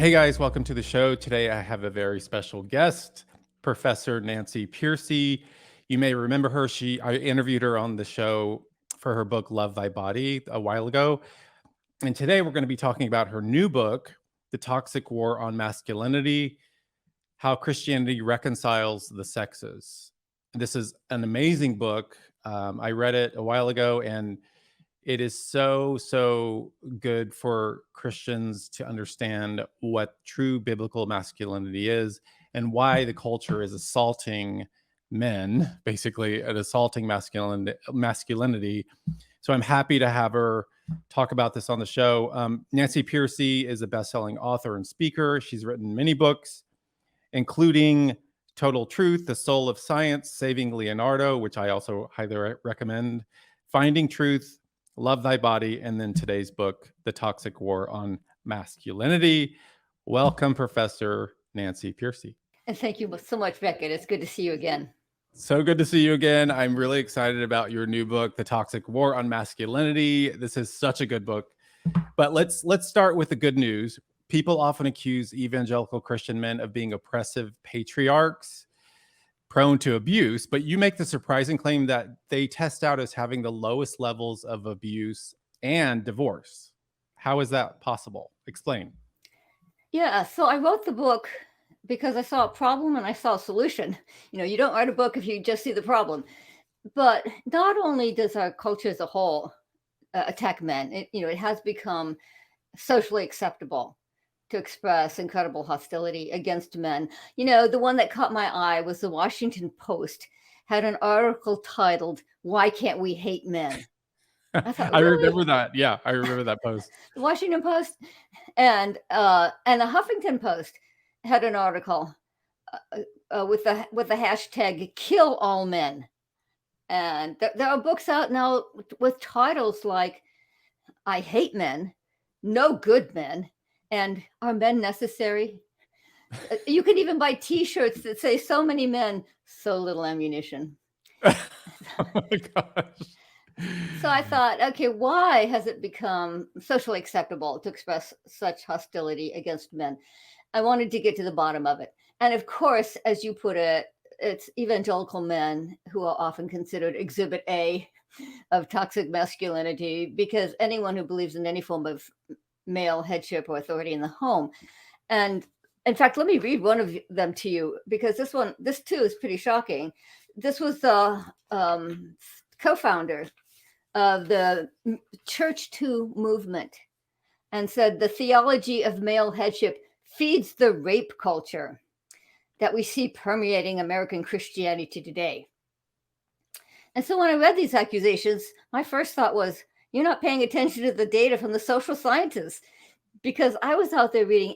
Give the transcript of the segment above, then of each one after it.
Hey guys, welcome to the show. Today I have a very special guest, Professor Nancy Pearcey. You may remember her. I interviewed her on the show for her book Love Thy Body a while ago. And today we're going to be talking about her new book, The Toxic War on Masculinity: How Christianity Reconciles the Sexes. This is an amazing book. I read it a while ago, and it is so good for Christians to understand what true biblical masculinity is and why the culture is assaulting men, basically, and assaulting masculinity. So I'm happy to have her talk about this on the show. Nancy Pearcey is a best-selling author and speaker. She's written many books, including Total Truth, The Soul of Science, Saving Leonardo, which I also highly recommend, Finding Truth, Love Thy Body, and then today's book, The Toxic War on Masculinity. Welcome, Professor Nancy Pearcey. And thank you so much, Becket. It's good to see you again. So good to see you again. I'm really excited about your new book, The Toxic War on Masculinity. This is such a good book. But let's start with the good news. People often accuse evangelical Christian men of being oppressive patriarchs, prone to abuse, but you make the surprising claim that they test out as having the lowest levels of abuse and divorce. How is that possible? Explain. Yeah, so I wrote the book because I saw a problem and I saw a solution. You don't write a book if you just see the problem. But not only does our culture as a whole attack men, it has become socially acceptable to express incredible hostility against men. The one that caught my eye was the Washington Post had an article titled, "Why Can't We Hate Men?" I thought, I really? remember that. Yeah, I remember that post. The Washington Post and the Huffington Post had an article with the hashtag "Kill All Men," and there are books out now with titles like "I Hate Men," "No Good Men," and "Are Men Necessary?" You can even buy T-shirts that say "So many men, so little ammunition." Oh my gosh. So I thought, okay, why has it become socially acceptable to express such hostility against men? I wanted to get to the bottom of it. And of course, as you put it, it's evangelical men who are often considered exhibit A of toxic masculinity, because anyone who believes in any form of male headship or authority in the home. And in fact, let me read one of them to you, because this too is pretty shocking. This was the co-founder of the Church 2 movement, and said the theology of male headship feeds the rape culture that we see permeating American Christianity today. And so when I read these accusations, my first thought was, you're not paying attention to the data from the social scientists, because I was out there reading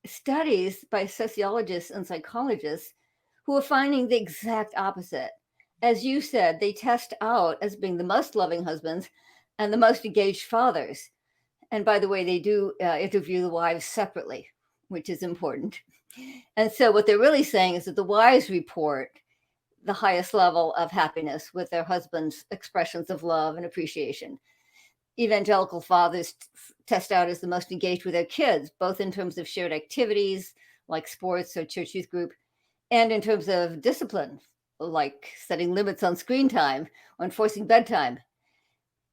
studies by sociologists and psychologists who are finding the exact opposite. As you said, they test out as being the most loving husbands and the most engaged fathers. And by the way, they do interview the wives separately, which is important. And so what they're really saying is that the wives report the highest level of happiness with their husbands' expressions of love and appreciation. Evangelical fathers test out as the most engaged with their kids, both in terms of shared activities like sports or church youth group, and in terms of discipline, like setting limits on screen time or enforcing bedtime.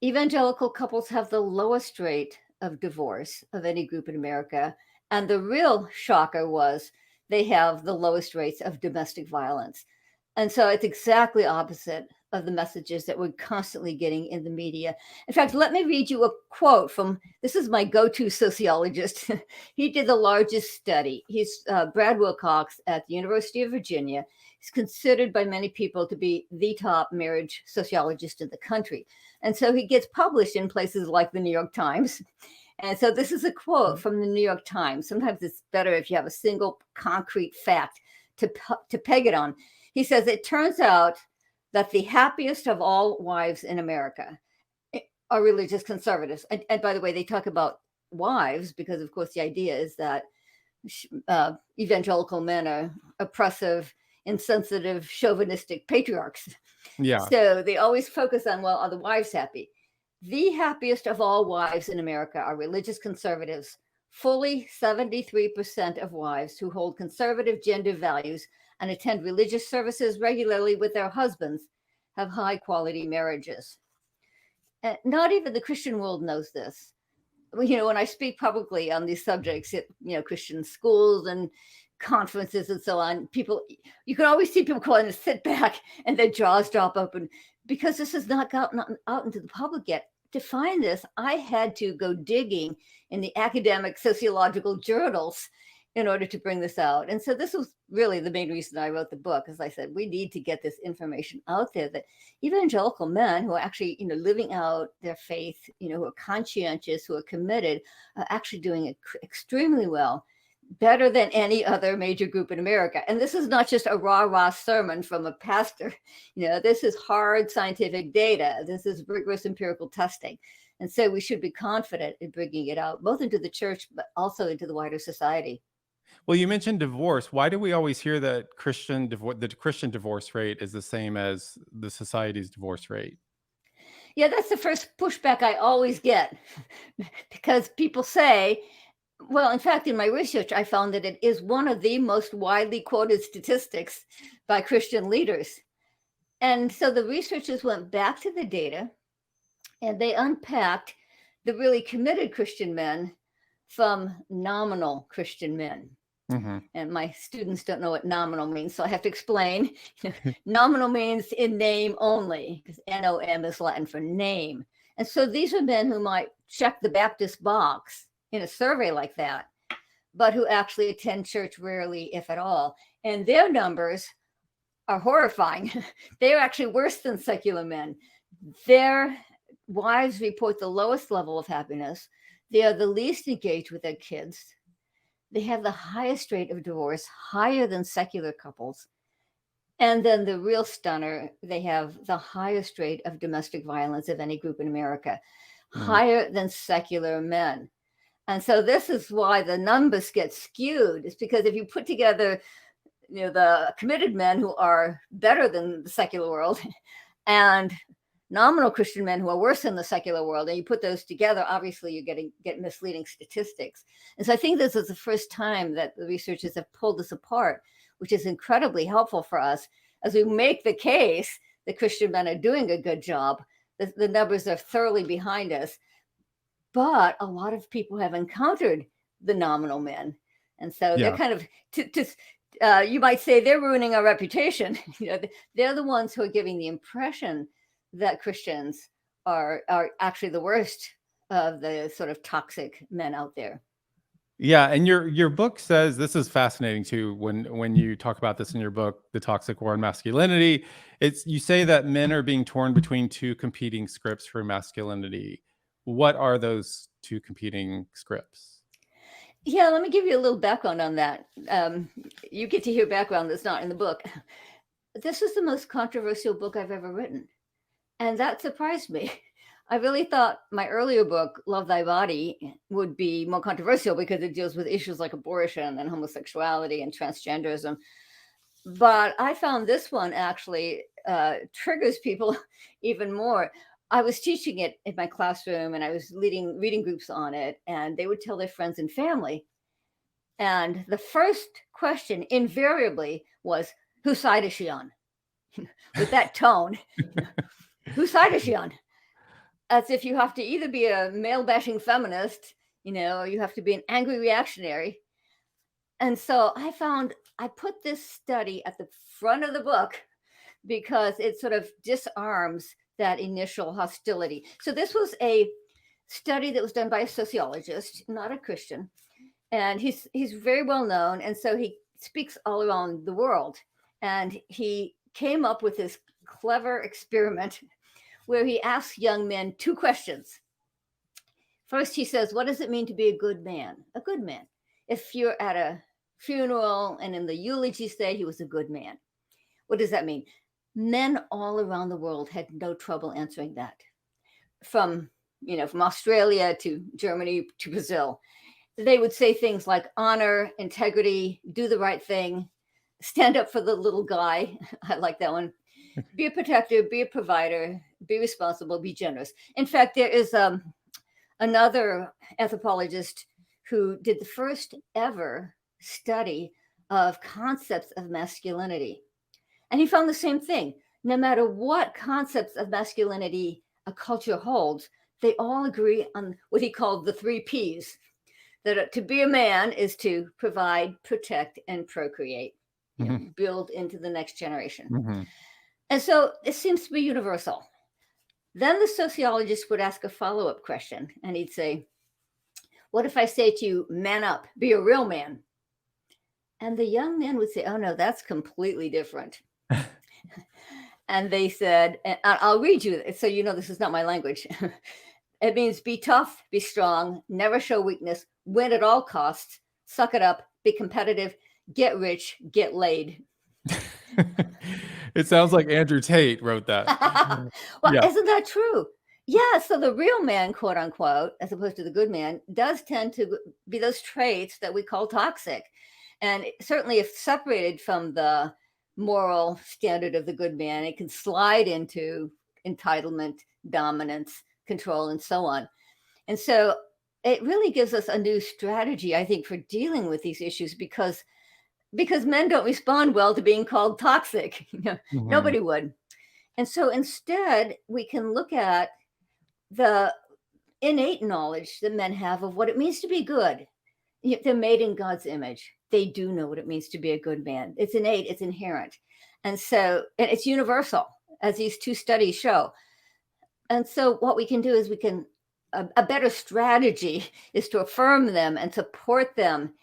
Evangelical couples have the lowest rate of divorce of any group in America. And the real shocker was they have the lowest rates of domestic violence. And so it's exactly opposite of the messages that we're constantly getting in the media. In fact, let me read you a quote from, this is my go-to sociologist. He did the largest study. He's Brad Wilcox at the University of Virginia. He's considered by many people to be the top marriage sociologist in the country. And so he gets published in places like the New York Times. And so this is a quote from the New York Times. Sometimes it's better if you have a single concrete fact to peg it on. He says, it turns out that the happiest of all wives in America are religious conservatives. And by the way, they talk about wives because, of course, the idea is that evangelical men are oppressive, insensitive, chauvinistic patriarchs. Yeah. So they always focus on, well, are the wives happy? The happiest of all wives in America are religious conservatives, fully 73% of wives who hold conservative gender values and attend religious services regularly with their husbands have high quality marriages. And not even the Christian world knows this. When I speak publicly on these subjects at, Christian schools and conferences and so on, you can always see people go in and sit back and their jaws drop open because this has not gotten out into the public yet. To find this, I had to go digging in the academic sociological journals in order to bring this out. And so this was really the main reason I wrote the book. As I said, we need to get this information out there that evangelical men who are actually, living out their faith, who are conscientious, who are committed, are actually doing it extremely well, better than any other major group in America. And this is not just a rah-rah sermon from a pastor. This is hard scientific data. This is rigorous empirical testing. And so we should be confident in bringing it out, both into the church, but also into the wider society. Well, you mentioned divorce. Why do we always hear that the Christian divorce rate is the same as the society's divorce rate? Yeah, that's the first pushback I always get because people say, well, in fact, in my research, I found that it is one of the most widely quoted statistics by Christian leaders. And so the researchers went back to the data and they unpacked the really committed Christian men from nominal Christian men. Mm-hmm. And my students don't know what nominal means, so I have to explain. Nominal means in name only, because NOM is Latin for name. And so these are men who might check the Baptist box in a survey like that, but who actually attend church rarely, if at all. And their numbers are horrifying. They're actually worse than secular men. Their wives report the lowest level of happiness. They are the least engaged with their kids. They have the highest rate of divorce, higher than secular couples. And then the real stunner, they have the highest rate of domestic violence of any group in America, higher than secular men. And so this is why the numbers get skewed. It's because if you put together, the committed men who are better than the secular world and nominal Christian men who are worse than the secular world, and you put those together, obviously you get misleading statistics. And so I think this is the first time that the researchers have pulled this apart, which is incredibly helpful for us as we make the case that Christian men are doing a good job. The numbers are thoroughly behind us. But a lot of people have encountered the nominal men. And so they're kind of, you might say they're ruining our reputation. They're the ones who are giving the impression that Christians are actually the worst of the sort of toxic men out there. Yeah, and your book says, this is fascinating too, when you talk about this in your book, The Toxic War on Masculinity, you say that men are being torn between two competing scripts for masculinity. What are those two competing scripts? Yeah, let me give you a little background on that. You get to hear background that's not in the book. This is the most controversial book I've ever written. And that surprised me. I really thought my earlier book, Love Thy Body, would be more controversial because it deals with issues like abortion and homosexuality and transgenderism. But I found this one actually triggers people even more. I was teaching it in my classroom and I was leading reading groups on it, and they would tell their friends and family. And the first question invariably was, whose side is she on? With that tone. Whose side is she on? As if you have to either be a male bashing feminist, or you have to be an angry reactionary. And so I put this study at the front of the book because it sort of disarms that initial hostility. So this was a study that was done by a sociologist, not a Christian. And he's very well known. And so he speaks all around the world. And he came up with this clever experiment where he asks young men two questions. First, he says, what does it mean to be a good man? A good man. If you're at a funeral and in the eulogy say he was a good man, what does that mean? Men all around the world had no trouble answering that. From Australia to Germany to Brazil. They would say things like honor, integrity, do the right thing, stand up for the little guy. I like that one. Be a protector, be a provider, be responsible, be generous. In fact, there is another anthropologist who did the first ever study of concepts of masculinity. And he found the same thing. No matter what concepts of masculinity a culture holds, they all agree on what he called the 3 Ps. That to be a man is to provide, protect, and procreate, build into the next generation. Mm-hmm. And so it seems to be universal. Then the sociologist would ask a follow-up question, and he'd say, what if I say to you, man up, be a real man? And the young man would say, oh no, that's completely different. And they said, and I'll read you, so you know this is not my language. It means be tough, be strong, never show weakness, win at all costs, suck it up, be competitive, get rich, get laid. It sounds like Andrew Tate wrote that. Well, isn't that true? Yeah, so the real man, quote unquote, as opposed to the good man, does tend to be those traits that we call toxic. And certainly if separated from the moral standard of the good man, it can slide into entitlement, dominance, control, and so on. And so it really gives us a new strategy, I think, for dealing with these issues because men don't respond well to being called toxic. Nobody would. And so instead, we can look at the innate knowledge that men have of what it means to be good. They're made in God's image. They do know what it means to be a good man. It's innate, it's inherent. And it's universal, as these 2 studies show. And so what we can do is a better strategy is to affirm them and support them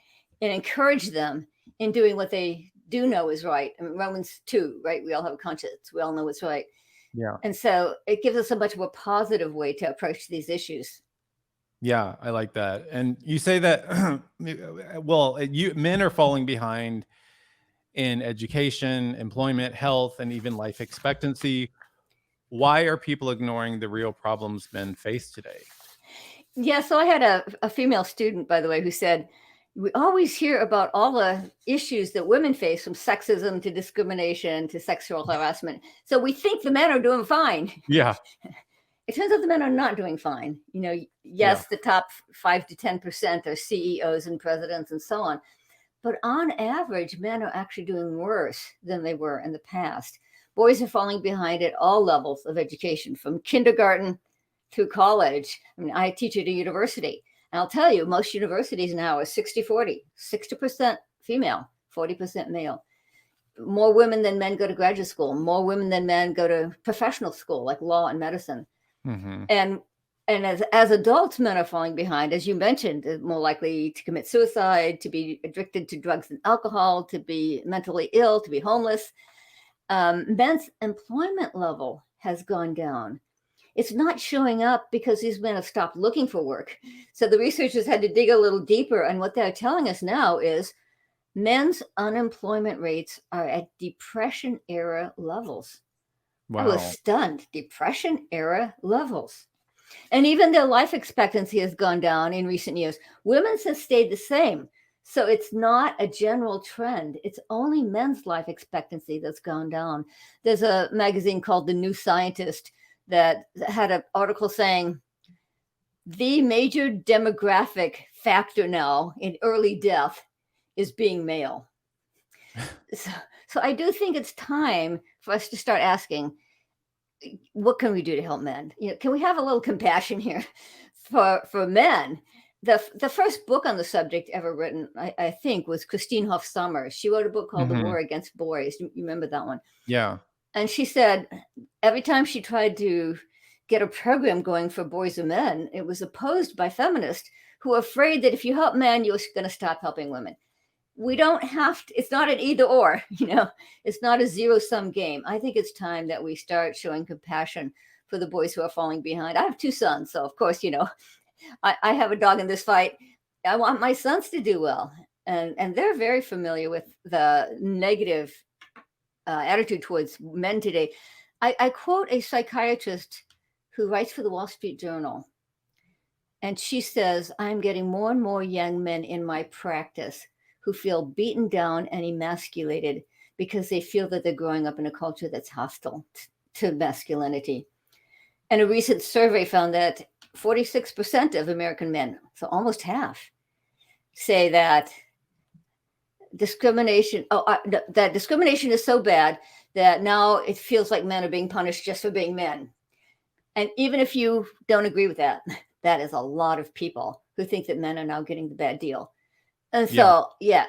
and encourage them in doing what they do know is right. I mean, Romans 2, right? We all have a conscience. We all know what's right. Yeah. And so it gives us a much more positive way to approach these issues. Yeah, I like that. And you say that, well, men are falling behind in education, employment, health, and even life expectancy. Why are people ignoring the real problems men face today? Yeah, so I had a female student, by the way, who said, we always hear about all the issues that women face, from sexism to discrimination to sexual harassment. So we think the men are doing fine. Yeah. It turns out the men are not doing fine. Yes, the top 5 to 10% are CEOs and presidents and so on. But on average, men are actually doing worse than they were in the past. Boys are falling behind at all levels of education, from kindergarten through college. I mean, I teach at a university. And I'll tell you, most universities now are 60-40, 60% female, 40% male. More women than men go to graduate school. More women than men go to professional school, like law and medicine. Mm-hmm. And as adults, men are falling behind, as you mentioned, more likely to commit suicide, to be addicted to drugs and alcohol, to be mentally ill, to be homeless. Men's employment level has gone down. It's not showing up because these men have stopped looking for work. So the researchers had to dig a little deeper. And what they're telling us now is men's unemployment rates are at Depression era levels. Wow. I was stunned. Depression era levels. And even their life expectancy has gone down in recent years. Women's has stayed the same. So it's not a general trend. It's only men's life expectancy that's gone down. There's a magazine called The New Scientist that had an article saying the major demographic factor now in early death is being male. So I do think it's time for us to start asking, what can we do to help men? Can we have a little compassion here for men? The first book on the subject ever written, I think, was Christine Hoff Sommers. She wrote a book called The War Against Boys. You remember that one? Yeah. And she said every time she tried to get a program going for boys and men, it was opposed by feminists who were afraid that if you help men, you're going to stop helping women. We don't have to, it's not an either or, it's not a zero-sum game. I think it's time that we start showing compassion for the boys who are falling behind. I have 2 sons, so of course, I have a dog in this fight. I want my sons to do well. And they're very familiar with the negative attitude towards men today. I quote a psychiatrist who writes for the Wall Street Journal. And she says, I'm getting more and more young men in my practice who feel beaten down and emasculated because they feel that they're growing up in a culture that's hostile to masculinity. And a recent survey found that 46% of American men, so almost half, say that discrimination that discrimination is so bad that now it feels like men are being punished just for being men. And even if you don't agree with that, that is a lot of people who think that men are now getting the bad deal. And Yeah. so, yeah,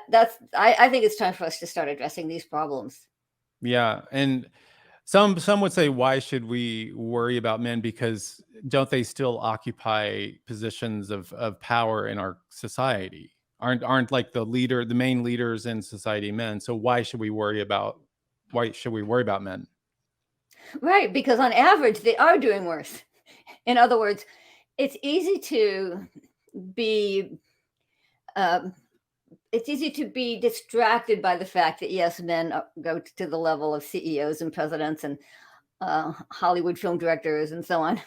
I think it's time for us to start addressing these problems. Yeah. And some would say, why should we worry about men? Because don't they still occupy positions of power in our society? Aren't like the main leaders in society men? So why should we worry about men? Right, because on average, they are doing worse. In other words, it's easy to be um, it's easy to be distracted by the fact that yes, men go to the level of CEOs and presidents and Hollywood film directors and so on.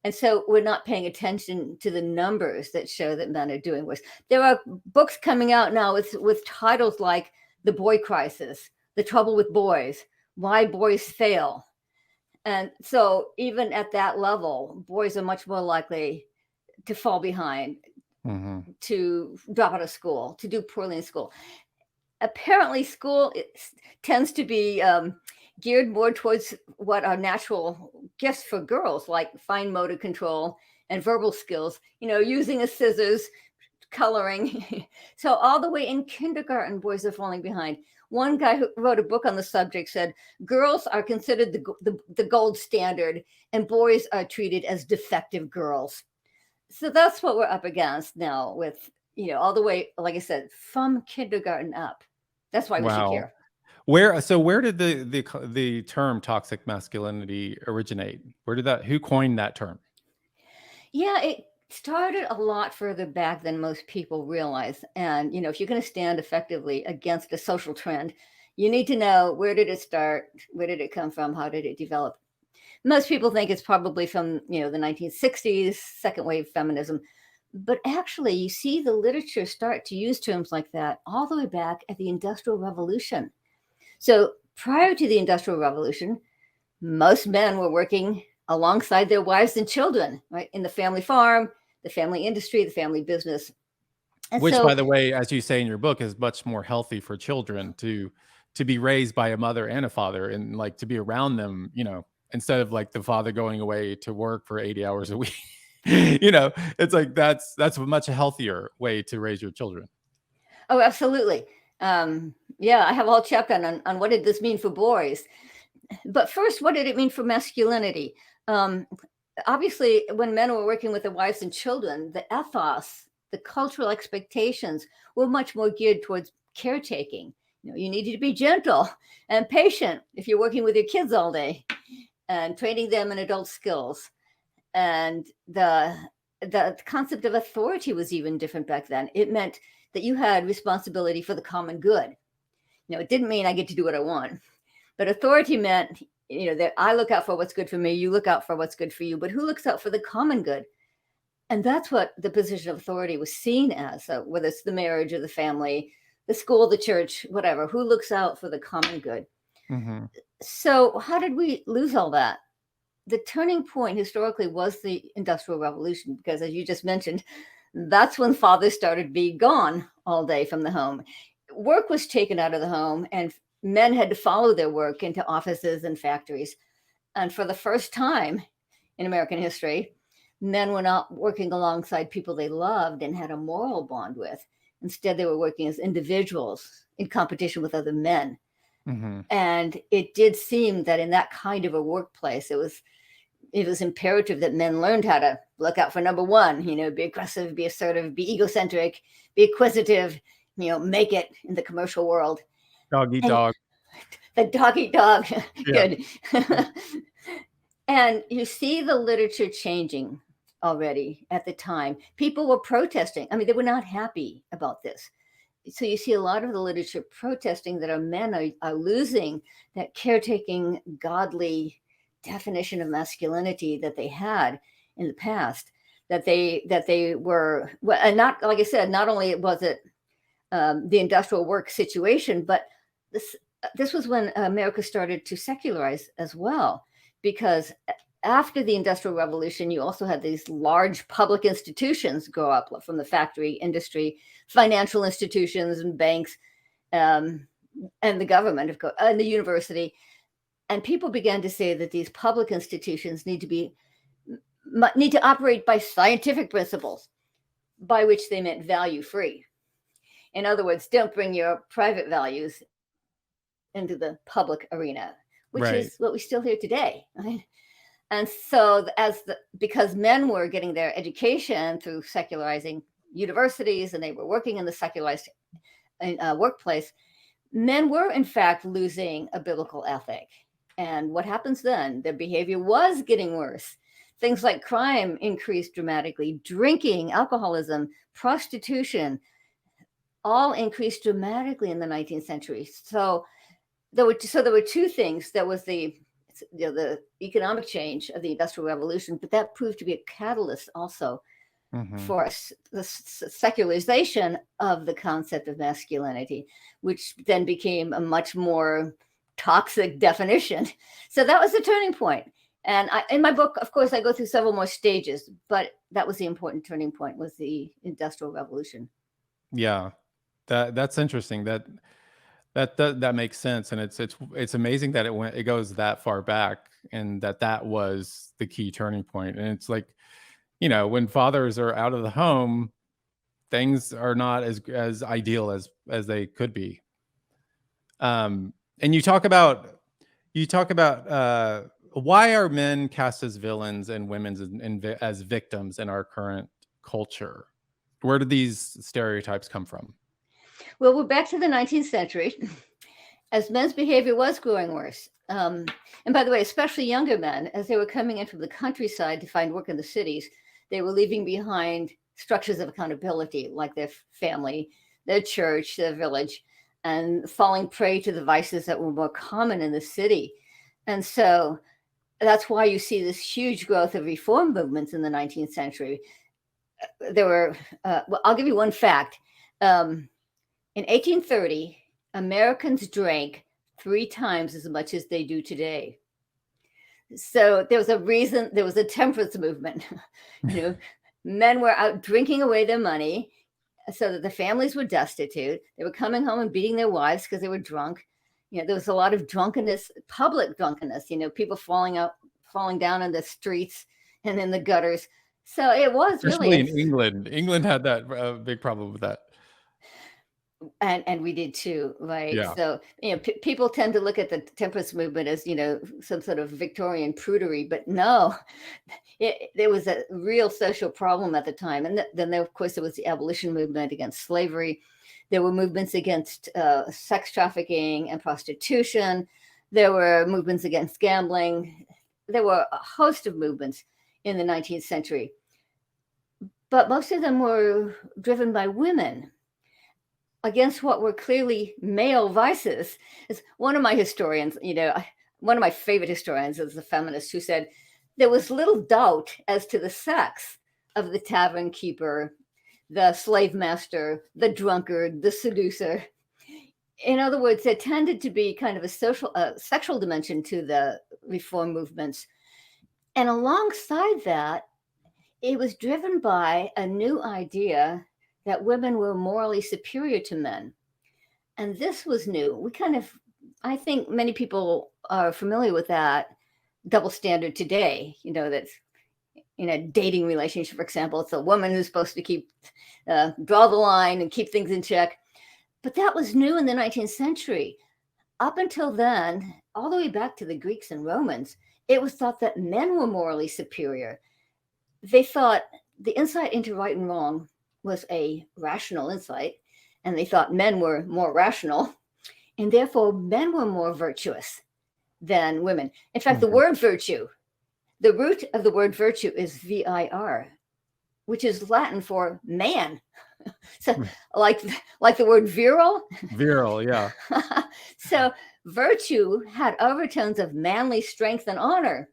And so we're not paying attention to the numbers that show that men are doing worse. There are books coming out now with titles like The Boy Crisis, The Trouble with Boys, Why Boys Fail. And so even at that level, boys are much more likely to fall behind, to drop out of school, to do poorly in school. Apparently, school tends to be geared more towards what are natural gifts for girls, like fine motor control and verbal skills, using a scissors, coloring. So all the way in kindergarten, boys are falling behind. One guy who wrote a book on the subject said girls are considered the gold standard and boys are treated as defective girls. So that's what we're up against now with, all the way, like I said, from kindergarten up. That's why we should Wow. care. Where did the term toxic masculinity originate? Who coined that term? Yeah, it started a lot further back than most people realize. And, if you're going to stand effectively against a social trend, you need to know, where did it start? Where did it come from? How did it develop? Most people think it's probably from, the 1960s, second wave feminism. But actually, you see the literature start to use terms like that all the way back at the Industrial Revolution. So prior to the Industrial Revolution, most men were working alongside their wives and children, right? In the family farm, the family industry, the family business. And Which, by so, the way, as you say in your book, is much more healthy for children to be raised by a mother and a father, and like to be around them, instead of like the father going away to work for 80 hours a week. It's like that's a much healthier way to raise your children. oh, absolutely. Yeah, I have a whole chapter on what did this mean for boys. But first, what did it mean for masculinity? Obviously, when men were working with their wives and children, the ethos, the cultural expectations were much more geared towards caretaking. You needed to be gentle and patient if you're working with your kids all day and training them in adult skills. And the concept of authority was even different back then. It meant that you had responsibility for the common good. It didn't mean I get to do what I want, but authority meant, that I look out for what's good for me, you look out for what's good for you, but who looks out for the common good? And that's what the position of authority was seen as. So whether it's the marriage or the family, the school, the church, whatever, who looks out for the common good? Mm-hmm. So how did we lose all that? The turning point historically was the Industrial Revolution, because as you just mentioned, that's when fathers started to be gone all day from the home. Work was taken out of the home and men had to follow their work into offices and factories. And for the first time in American history, men were not working alongside people they loved and had a moral bond with. Instead, they were working as individuals in competition with other men. Mm-hmm. And it did seem that in that kind of a workplace, it was imperative that men learned how to look out for number one, be aggressive, be assertive, be egocentric, be acquisitive, make it in the commercial world. Dog eat And dog. the dog eat dog. Yeah. Good. And you see the literature changing already at the time. People were protesting. I mean, they were not happy about this. So you see a lot of the literature protesting that our men are losing that caretaking, godly definition of masculinity that they had in the past. That they were, well, and not, like I said, not only was it the industrial work situation, but this was when America started to secularize as well, because after the Industrial Revolution, you also had these large public institutions grow up from the factory industry, financial institutions and banks, and the government, of course, and the university. And people began to say that these public institutions need to operate by scientific principles, by which they meant value-free. In other words, don't bring your private values into the public arena, which Right. is what we still hear today. Right? And so, because men were getting their education through secularizing universities, and they were working in the secularized workplace, men were in fact losing a biblical ethic. And what happens then? Their behavior was getting worse. Things like crime increased dramatically, drinking, alcoholism, prostitution, all increased dramatically in the 19th century. So there were two things. There was the economic change of the Industrial Revolution, but that proved to be a catalyst also for the secularization of the concept of masculinity, which then became a much more toxic definition. So that was the turning point. And in my book, of course, I go through several more stages, but that was the important turning point, was the Industrial Revolution. Yeah, that's interesting. That makes sense, and it's amazing that it goes that far back, and that was the key turning point. And it's like, when fathers are out of the home, things are not as ideal as they could be. And you talk about why are men cast as villains and women as victims in our current culture? Where do these stereotypes come from? Well, we're back to the 19th century, as men's behavior was growing worse. And by the way, especially younger men, as they were coming in from the countryside to find work in the cities, they were leaving behind structures of accountability, like their family, their church, their village, and falling prey to the vices that were more common in the city. And so that's why you see this huge growth of reform movements in the 19th century. There were, well, I'll give you one fact. In 1830, Americans drank 3 times as much as they do today. So there was a reason, there was a temperance movement. Men were out drinking away their money so that the families were destitute. They were coming home and beating their wives because they were drunk. There was a lot of drunkenness, public drunkenness, people falling down in the streets and in the gutters. So it was Especially really in England. England had that big problem with that. And we did too, right? Yeah. So people tend to look at the temperance movement as some sort of Victorian prudery, but no, there was a real social problem at the time. And then there, of course, there was the abolition movement against slavery. There were movements against sex trafficking and prostitution. There were movements against gambling. There were a host of movements in the 19th century, but most of them were driven by women against what were clearly male vices. As one of my historians, one of my favorite historians is a feminist who said there was little doubt as to the sex of the tavern keeper, the slave master, the drunkard, the seducer. In other words, there tended to be kind of a sexual dimension to the reform movements. And alongside that, it was driven by a new idea that women were morally superior to men. And this was new. I think many people are familiar with that double standard today, that's in a dating relationship, for example, it's a woman who's supposed to draw the line and keep things in check. But that was new in the 19th century. Up until then, all the way back to the Greeks and Romans, it was thought that men were morally superior. They thought the insight into right and wrong was a rational insight, and they thought men were more rational, and therefore men were more virtuous than women. In fact, the word virtue, the root of the word virtue is vir, which is Latin for man. So like the word virile. Virile, yeah. So virtue had overtones of manly strength and honor.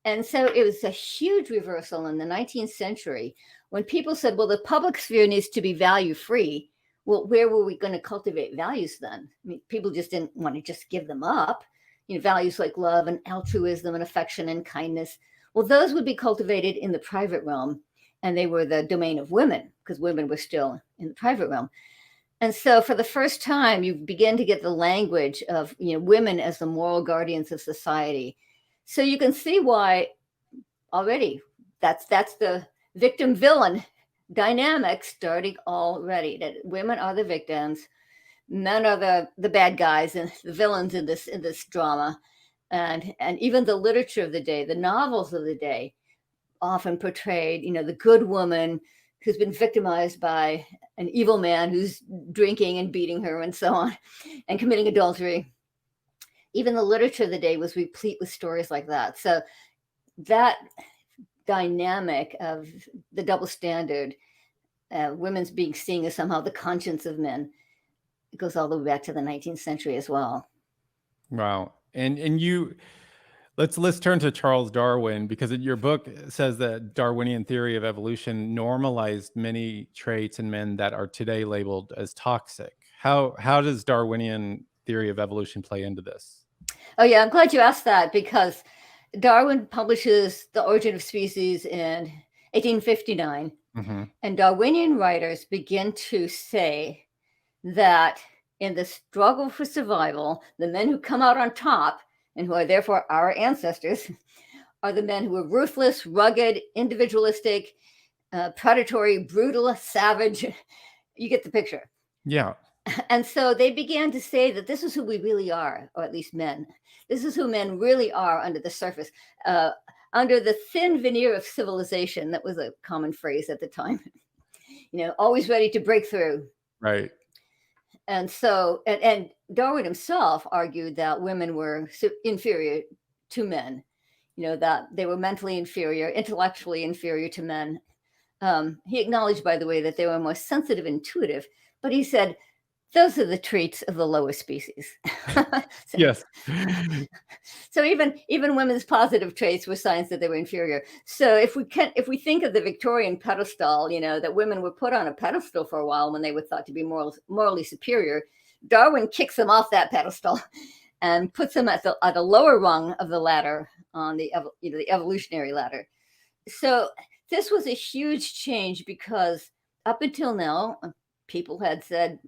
And so it was a huge reversal in the 19th century when people said, well, the public sphere needs to be value-free. Well, where were we going to cultivate values then? I mean, people just didn't want to just give them up. values like love and altruism and affection and kindness. Well, those would be cultivated in the private realm, and they were the domain of women because women were still in the private realm. And so for the first time, you begin to get the language of women as the moral guardians of society. So you can see why already that's the victim villain dynamic starting already, that women are the victims, men are the bad guys and the villains in this drama. And even the literature of the day, the novels of the day, often portrayed the good woman who's been victimized by an evil man who's drinking and beating her and so on and committing adultery. Even the literature of the day was replete with stories like that. So that dynamic of the double standard, women's being seen as somehow the conscience of men, it goes all the way back to the 19th century as well. Wow. And you, let's turn to Charles Darwin, because your book says that Darwinian theory of evolution normalized many traits in men that are today labeled as toxic. How does Darwinian theory of evolution play into this? Oh yeah, I'm glad you asked that, because Darwin publishes The Origin of Species in 1859, and Darwinian writers begin to say that in the struggle for survival, the men who come out on top, and who are therefore our ancestors, are the men who are ruthless, rugged, individualistic, predatory, brutal, savage. You get the picture. Yeah. And so they began to say that this is who we really are, or at least men. This is who men really are under the surface, under the thin veneer of civilization. That was a common phrase at the time. Always ready to break through. Right. And so, and Darwin himself argued that women were inferior to men, that they were mentally inferior, intellectually inferior to men. He acknowledged, by the way, that they were more sensitive, intuitive, but he said, those are the traits of the lower species. Yes. So even women's positive traits were signs that they were inferior. So if we think of the Victorian pedestal, that women were put on a pedestal for a while when they were thought to be morally superior, Darwin kicks them off that pedestal and puts them at a lower rung of the ladder on the evolutionary ladder. So this was a huge change, because up until now, people had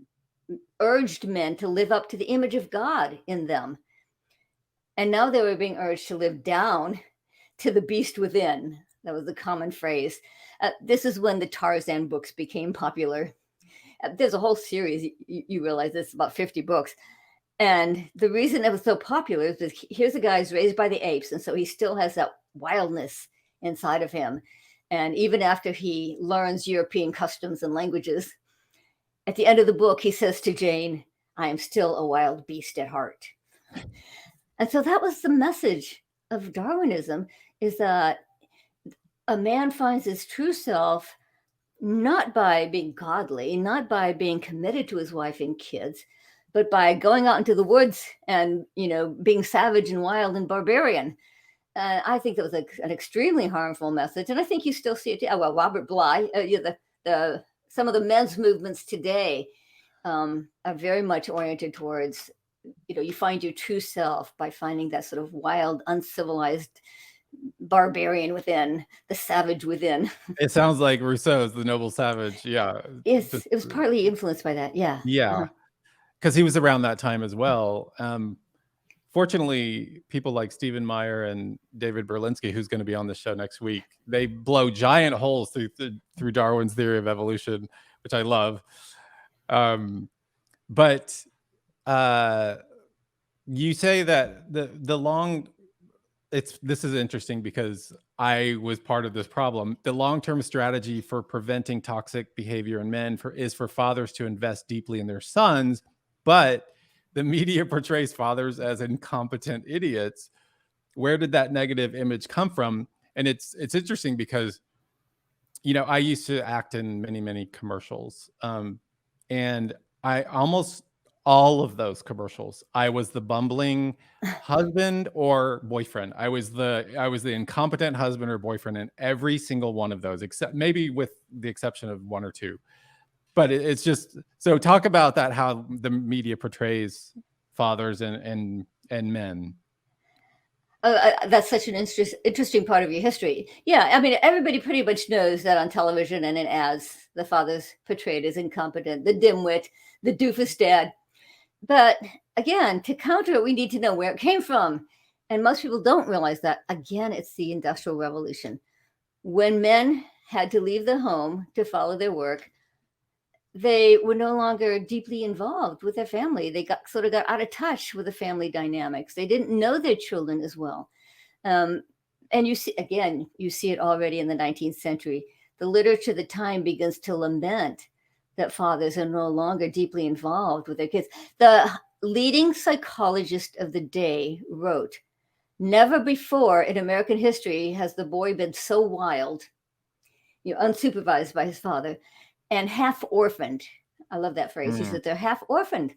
urged men to live up to the image of God in them. And now they were being urged to live down to the beast within. That was the common phrase. This is when the Tarzan books became popular. There's a whole series, you realize it's about 50 books. And the reason it was so popular is because here's a guy who's raised by the apes, and so he still has that wildness inside of him. And even after he learns European customs and languages, at the end of the book, he says to Jane, I am still a wild beast at heart. And so that was the message of Darwinism, is that a man finds his true self not by being godly, not by being committed to his wife and kids, but by going out into the woods and, being savage and wild and barbarian. I think that was an extremely harmful message. And I think you still see it. Well, Robert Bly, some of the men's movements today are very much oriented towards, you find your true self by finding that sort of wild, uncivilized barbarian within, the savage within. It sounds like Rousseau's The Noble Savage. Yeah. Yes, it was partly influenced by that. Yeah. Yeah. Because he was around that time as well. Fortunately, people like Stephen Meyer and David Berlinski, who's going to be on the show next week, they blow giant holes through Darwin's theory of evolution, which I love. But you say that this is interesting, because I was part of this problem. The long-term strategy for preventing toxic behavior in men is for fathers to invest deeply in their sons, but the media portrays fathers as incompetent idiots. Where did that negative image come from? And it's interesting because, I used to act in many, many commercials. And I almost all of those commercials, I was the bumbling husband or boyfriend. I was the incompetent husband or boyfriend in every single one of those, except maybe with the exception of one or two. But it's just, talk about that, how the media portrays fathers and men. That's such an interesting part of your history. Yeah, I mean, everybody pretty much knows that on television and in ads, the father's portrayed as incompetent, the dimwit, the doofus dad. But again, to counter it, we need to know where it came from. And most people don't realize that. Again, it's the Industrial Revolution. When men had to leave the home to follow their work, they were no longer deeply involved with their family. They got out of touch with the family dynamics. They didn't know their children as well. And you see it already in the 19th century. The literature of the time begins to lament that fathers are no longer deeply involved with their kids. The leading psychologist of the day wrote, "Never before in American history has the boy been so wild, unsupervised by his father, and half orphaned." I love that phrase. He said they're half orphaned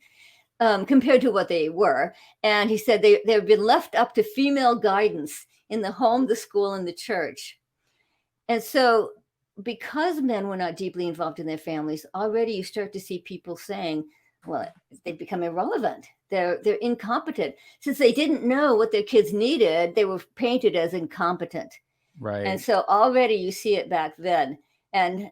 compared to what they were. And he said they've been left up to female guidance in the home, the school, and the church. And so because men were not deeply involved in their families, already you start to see people saying, well, they become irrelevant. They're incompetent. Since they didn't know what their kids needed, they were painted as incompetent. Right. And so already you see it back then. And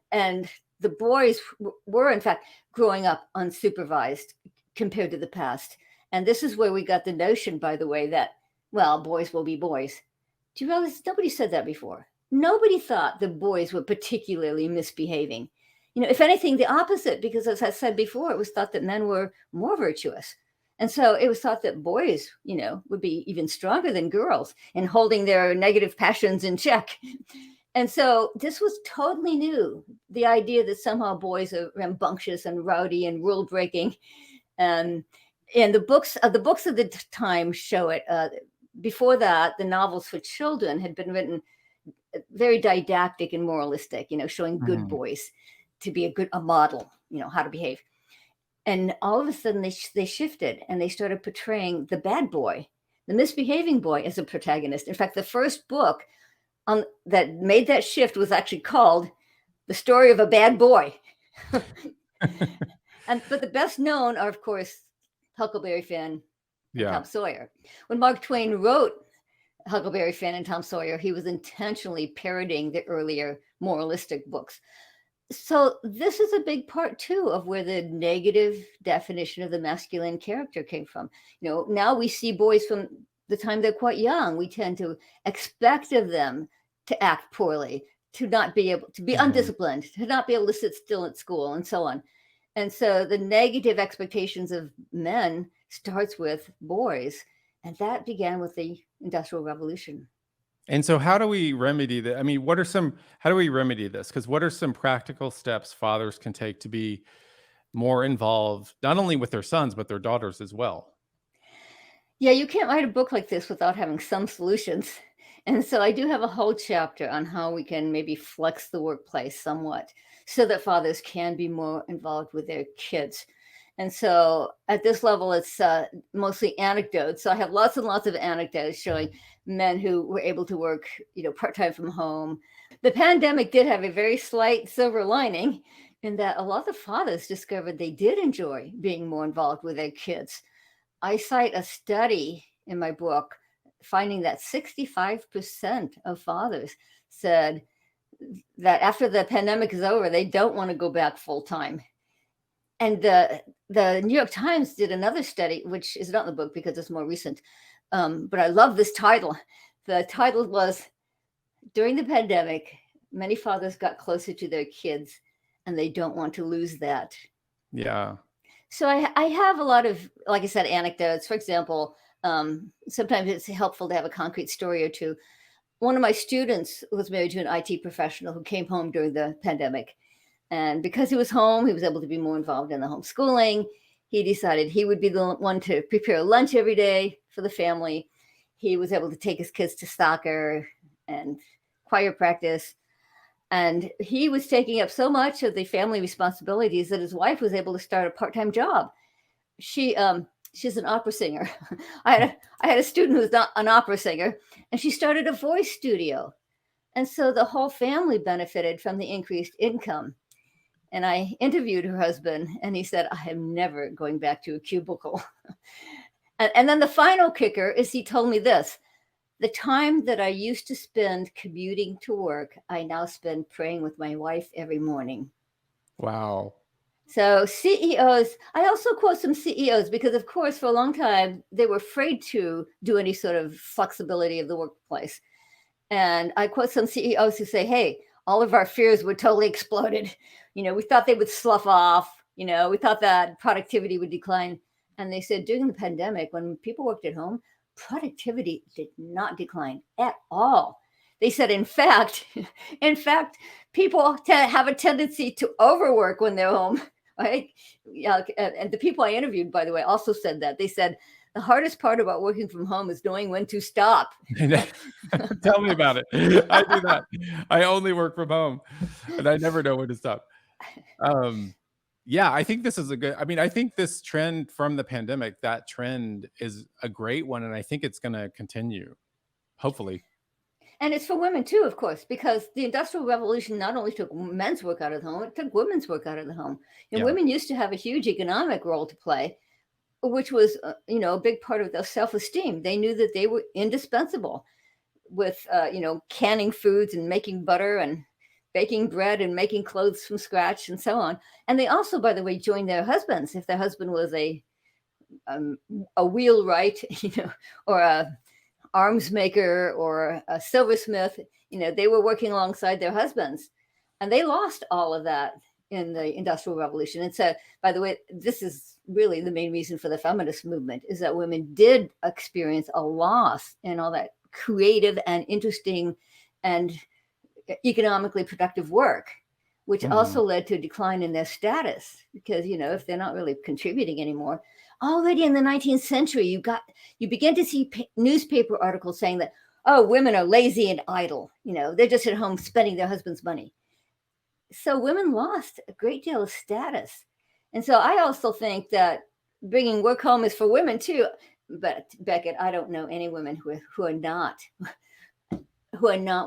the boys were, in fact, growing up unsupervised compared to the past. And this is where we got the notion, by the way, that, well, boys will be boys. Do you realize nobody said that before? Nobody thought the boys were particularly misbehaving. If anything, the opposite, because as I said before, it was thought that men were more virtuous. And so it was thought that boys, would be even stronger than girls in holding their negative passions in check. And so this was totally new, the idea that somehow boys are rambunctious and rowdy and rule breaking. And the books of the time show it. Before that, the novels for children had been written very didactic and moralistic, showing good boys to be a model, how to behave. And all of a sudden they shifted and they started portraying the bad boy, the misbehaving boy, as a protagonist. In fact, the first book that made that shift was actually called The Story of a Bad Boy. But the best known are, of course, Huckleberry Finn and Tom Sawyer. When Mark Twain wrote Huckleberry Finn and Tom Sawyer, he was intentionally parodying the earlier moralistic books. So this is a big part, too, of where the negative definition of the masculine character came from. Now we see boys from the time they're quite young. We tend to expect of them to act poorly, to not be able to be undisciplined, to not be able to sit still at school, and so on. And so the negative expectations of men starts with boys. And that began with the Industrial Revolution. And so how do we remedy that? I mean, how do we remedy this? Because what are some practical steps fathers can take to be more involved, not only with their sons, but their daughters as well? Yeah, you can't write a book like this without having some solutions. And so I do have a whole chapter on how we can maybe flex the workplace somewhat so that fathers can be more involved with their kids. And so at this level, it's mostly anecdotes. So I have lots and lots of anecdotes showing men who were able to work, part-time from home. The pandemic did have a very slight silver lining in that a lot of fathers discovered they did enjoy being more involved with their kids. I cite a study in my book finding that 65% of fathers said that after the pandemic is over, they don't want to go back full-time. And the New York Times did another study, which is not in the book because it's more recent. But I love this title. The title was, "During the Pandemic, Many Fathers Got Closer to Their Kids, and They Don't Want to Lose That." Yeah. So I have a lot of, like I said, anecdotes. For example, sometimes it's helpful to have a concrete story or two. One of my students was married to an IT professional who came home during the pandemic. And because he was home, he was able to be more involved in the homeschooling. He decided he would be the one to prepare lunch every day for the family. He was able to take his kids to soccer and choir practice. And he was taking up so much of the family responsibilities that his wife was able to start a part-time job. She's an opera singer. I had a student who's not an opera singer, and she started a voice studio. And so the whole family benefited from the increased income. And I interviewed her husband, and he said, "I am never going back to a cubicle." And then the final kicker is he told me this: The time that I used to spend commuting to work, I now spend praying with my wife every morning. Wow. So CEOs, I also quote some CEOs because, of course, for a long time, they were afraid to do any sort of flexibility of the workplace. And I quote some CEOs who say, hey, all of our fears were totally exploded. We thought they would slough off. We thought that productivity would decline. And they said during the pandemic, when people worked at home, productivity did not decline at all. They said, in fact, people have a tendency to overwork when they're home, right? Yeah, and the people I interviewed, by the way, also said that. They said the hardest part about working from home is knowing when to stop. Tell me about it. I do that. I only work from home, and I never know when to stop. Yeah, I think this is I think this trend from the pandemic, that trend is a great one, and I think it's going to continue, hopefully. And it's for women too, of course, because the Industrial Revolution not only took men's work out of the home, it took women's work out of the home. Yeah. Women used to have a huge economic role to play, which was, a big part of their self-esteem. They knew that they were indispensable with, canning foods and making butter and baking bread and making clothes from scratch and so on. And they also, by the way, joined their husbands if their husband was a wheelwright, or a arms maker or a silversmith. They were working alongside their husbands, and they lost all of that in the Industrial Revolution. And so, by the way, this is really the main reason for the feminist movement, is that women did experience a loss in all that creative and interesting and economically productive work, which also led to a decline in their status, because if they're not really contributing anymore. Already in the 19th century, you begin to see newspaper articles saying that, oh, women are lazy and idle. They're just at home spending their husband's money. So women lost a great deal of status. And so I also think that bringing work home is for women too. But Becket, I don't know any women who are not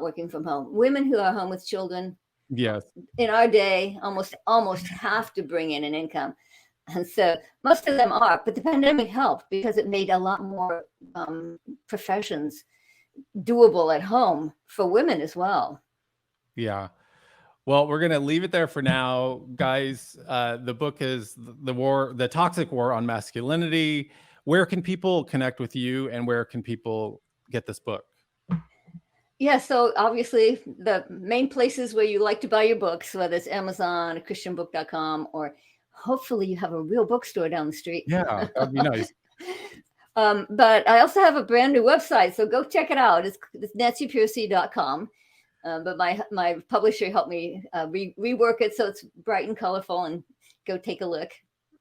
working from home. Women who are home with children, yes, in our day, almost have to bring in an income. And so most of them are, but the pandemic helped because it made a lot more professions doable at home for women as well. Yeah. Well, we're going to leave it there for now, guys. The book is The Toxic War on Masculinity. Where can people connect with you, and where can people get this book? Yeah, so obviously the main places where you like to buy your books, whether it's Amazon, christianbook.com, or hopefully you have a real bookstore down the street. Yeah, that'd be nice. But I also have a brand new website, so go check it out. It's nancypearcey.com. But my publisher helped me rework it so it's bright and colorful, and go take a look.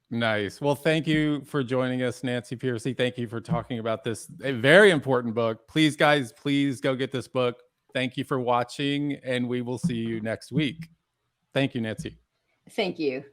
Nice. Well, thank you for joining us, Nancy Pearcey. Thank you for talking about this very important book. Please, guys, please go get this book. Thank you for watching, and we will see you next week. Thank you, Nancy. Thank you.